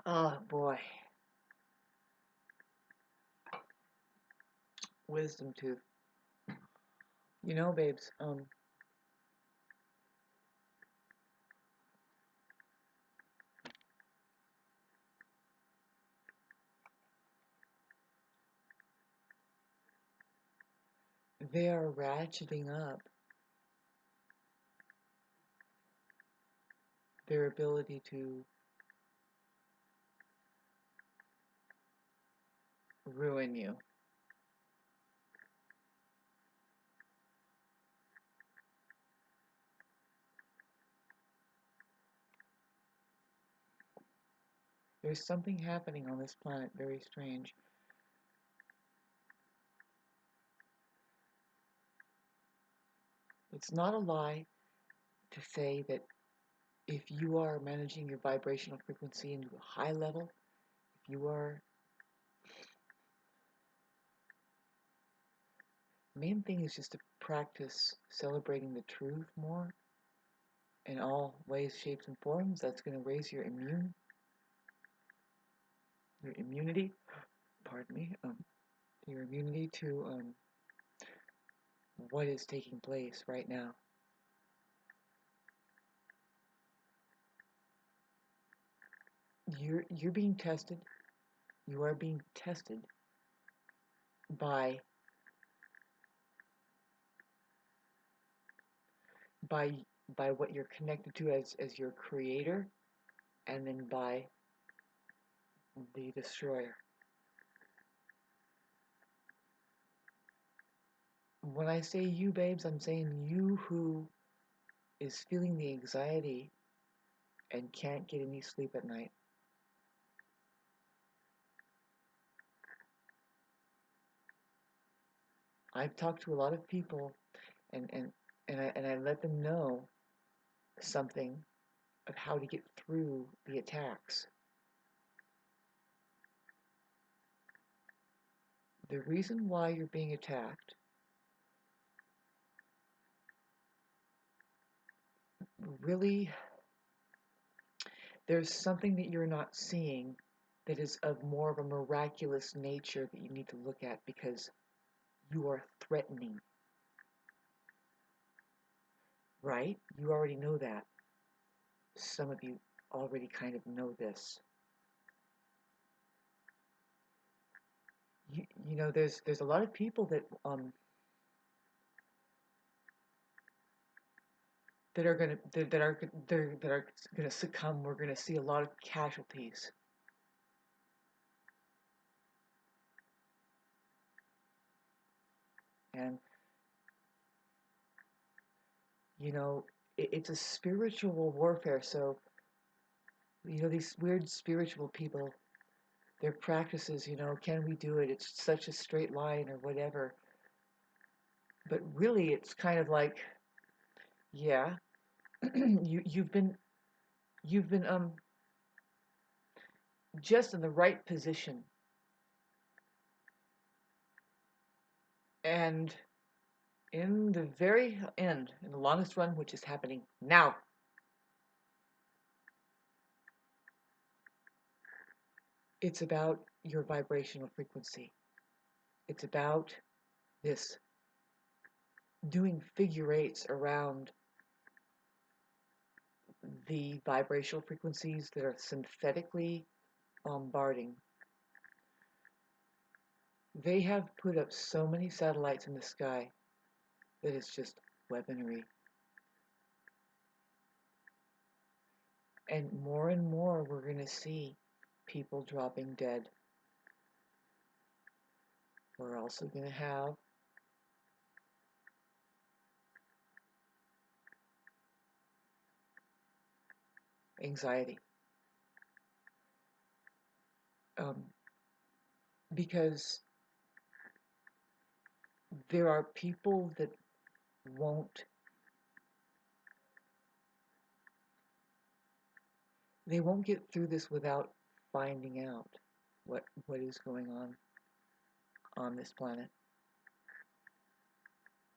Oh boy, wisdom tooth. You know, babes, they are ratcheting up their ability to ruin you. There's something happening on this planet very strange. It's not a lie to say that if you are managing your vibrational frequency into a high level, if you are, main thing is just to practice celebrating the truth more in all ways, shapes, and forms. That's going to raise your immunity, pardon me, your immunity to what is taking place right now. You're being tested. You are being tested by by by what you're connected to as your creator, and then by the destroyer. When I say you, babes, I'm saying you who is feeling the anxiety and can't get any sleep at night. I've talked to a lot of people, and I let them know something of how to get through the attacks. The reason why you're being attacked, really, there's something that you're not seeing that is of more of a miraculous nature that you need to look at, because you are threatening, right? You already know that. Some of you already kind of know this. You know, there's a lot of people that that are gonna succumb. We're gonna see a lot of casualties. And you know, it's a spiritual warfare. So you know, these weird spiritual people, their practices, you know, can we do it? It's such a straight line or whatever. But really, it's kind of like, yeah, you've been just in the right position, and in the very end, in the longest run, which is happening now, it's about your vibrational frequency. It's about this doing figure eights around the vibrational frequencies that are synthetically bombarding. They have put up so many satellites in the sky that it's just weaponry. And more we're going to see people dropping dead. We're also going to have anxiety. Because there are people that won't, they won't get through this without finding out what is going on this planet.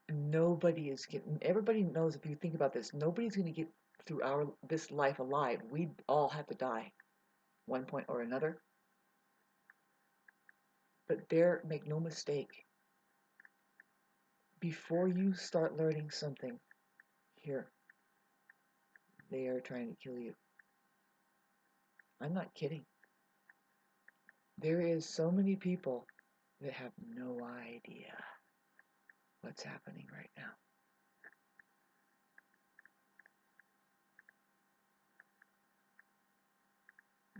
Nobody is getting, everybody knows, if you think about this, nobody's going to get through this life alive. We all have to die. one point or another. But make no mistake, before you start learning something here, they are trying to kill you. I'm not kidding. There is so many people that have no idea what's happening right now.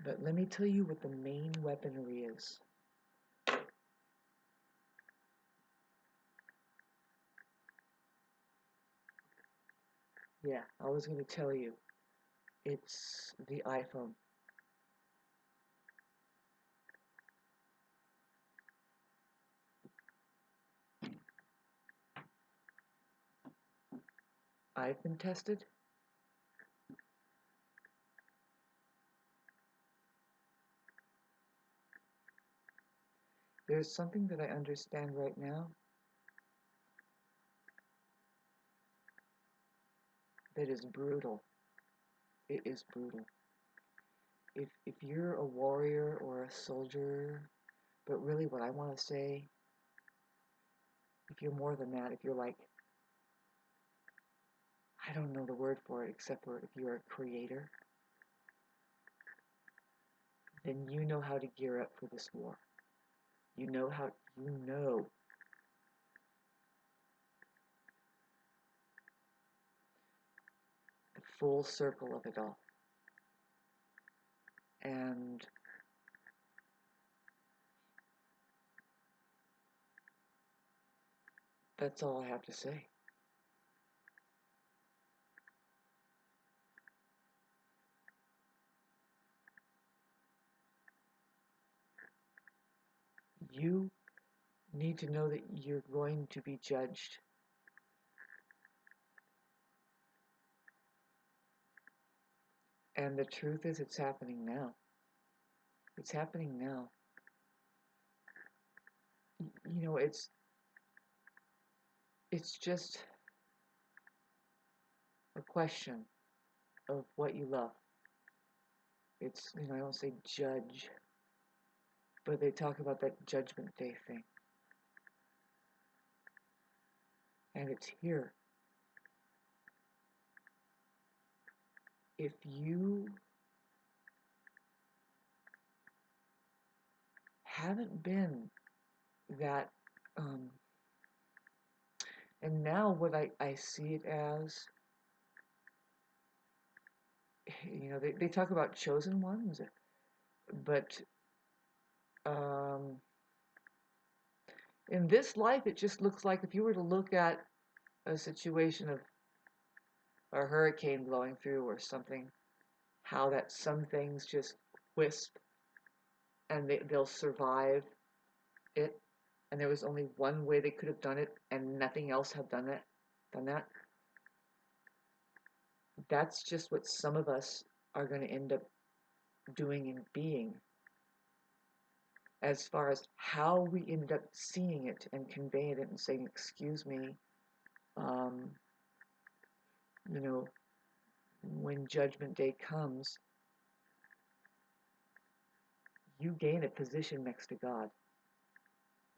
But let me tell you what the main weaponry is. Yeah, I was going to tell you. It's the iPhone. I've been tested. There's something that I understand right now that is brutal. It is brutal. If you're a warrior or a soldier, but really what I want to say, if you're more than that, if you're like, I don't know the word for it except for if you're a creator, then you know how to gear up for this war. You know the full circle of it all. And that's all I have to say. You need to know that you're going to be judged. And the truth is, it's happening now. It's happening now. You know, it's just a question of what you love. It's, I don't say judge, but they talk about that Judgment Day thing. And it's here. If you haven't been that, and now what I see it as, they talk about chosen ones, but in this life, it just looks like if you were to look at a situation of a hurricane blowing through or something, how that some things just wisp and they'll survive it, and there was only one way they could have done it and nothing else have done that. That's just what some of us are going to end up doing and being, as far as how we end up seeing it and conveying it and saying, excuse me, um, when Judgment Day comes, you gain a position next to God.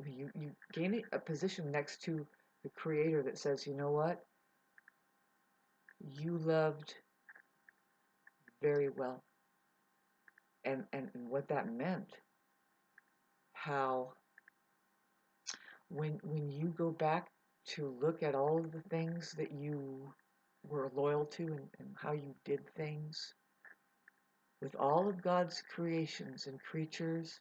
You gain a position next to the Creator that says, you know what? You loved very well. And what that meant, how when you go back to look at all of the things that you were loyal to and how you did things with all of God's creations and creatures,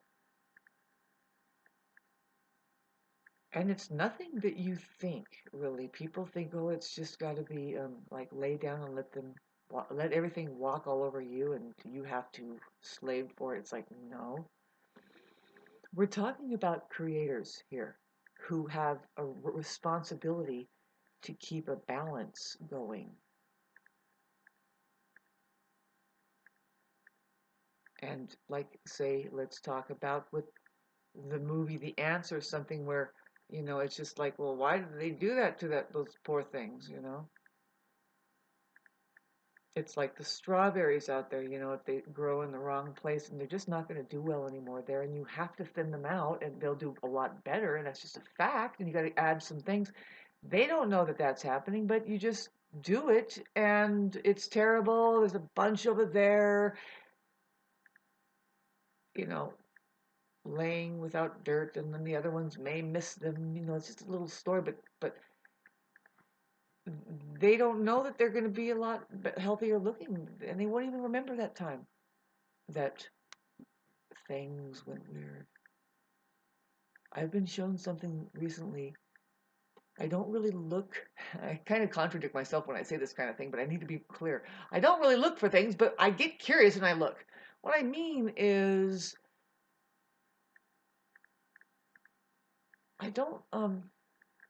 and it's nothing that you think, really. People think, oh, it's just got to be like lay down and let everything walk all over you and you have to slave for it. It's like, no. We're talking about creators here who have a responsibility to keep a balance going. And like, say, let's talk about with the movie The Answer, something where, it's just like, well, why did they do that to those poor things, It's like the strawberries out there, if they grow in the wrong place and they're just not going to do well anymore there, and you have to thin them out and they'll do a lot better, and that's just a fact, and you got to add some things. They don't know that that's happening, but you just do it, and it's terrible. There's a bunch over there, you know, laying without dirt, and then the other ones may miss them. It's just a little story, but they don't know that they're going to be a lot healthier looking, and they won't even remember that time that things went weird. I've been shown something recently. I don't really look, I kind of contradict myself when I say this kind of thing, but I need to be clear. I don't really look for things, but I get curious and I look. What I mean is, I don't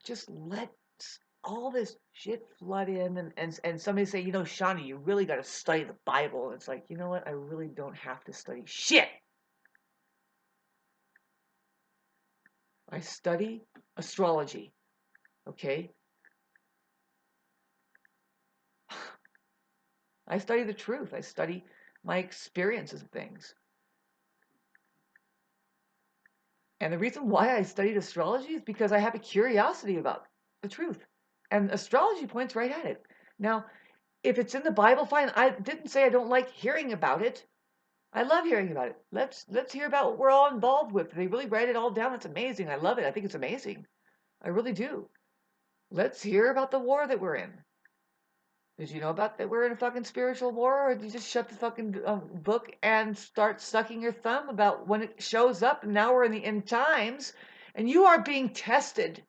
just let all this shit flood in and somebody say, Shawnee, you really got to study the Bible. It's like, you know what? I really don't have to study shit. I study astrology, okay? I study the truth. I study my experiences of things. And the reason why I studied astrology is because I have a curiosity about the truth. And astrology points right at it. Now, if it's in the Bible, fine. I didn't say I don't like hearing about it. I love hearing about it. Let's hear about what we're all involved with. They really write it all down. It's amazing. I love it. I think it's amazing. I really do. Let's hear about the war that we're in. Did you know about that we're in a fucking spiritual war, or did you just shut the fucking book and start sucking your thumb about when it shows up? And now we're in the end times, and you are being tested.